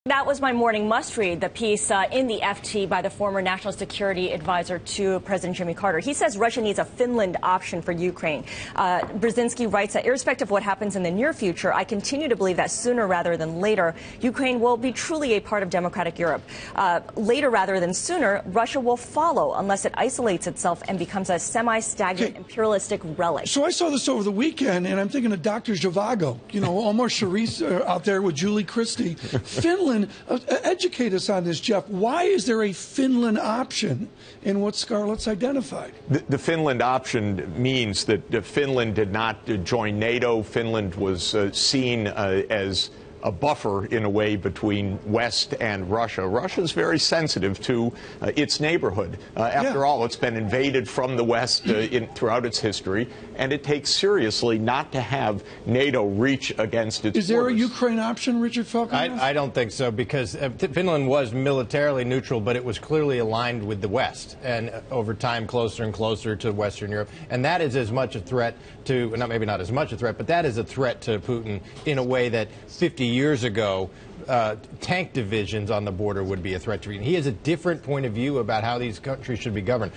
That was my morning must-read, the piece in the FT by the former national security advisor to President Jimmy Carter. He says Russia needs a Finland option for Ukraine. Brzezinski writes that irrespective of what happens in the near future, I continue to believe that sooner rather than later, Ukraine will be truly a part of democratic Europe. Later rather than sooner, Russia will follow unless it isolates itself and becomes a semi-stagnant imperialistic relic. So I saw this over the weekend, and I'm thinking of Dr. Zhivago, Omar Sharif out there with Julie Christie. Finland. Educate us on this, Jeff. Why is there a Finland option in what Scarlet's identified? The Finland option means that Finland did not join NATO. Finland was seen as a buffer, in a way, between West and Russia. Russia's very sensitive to its neighborhood. After all, it's been invaded from the West throughout its history, and it takes seriously not to have NATO reach against its Is there borders. a Ukraine option, Richard Falkenrath? I don't think so, because Finland was militarily neutral, but it was clearly aligned with the West, and over time closer and closer to Western Europe. And that is as much a threat to, maybe not as much a threat, but that is a threat to Putin in a way that 50 years ago, tank divisions on the border would be a threat to Putin. He has a different point of view about how these countries should be governed.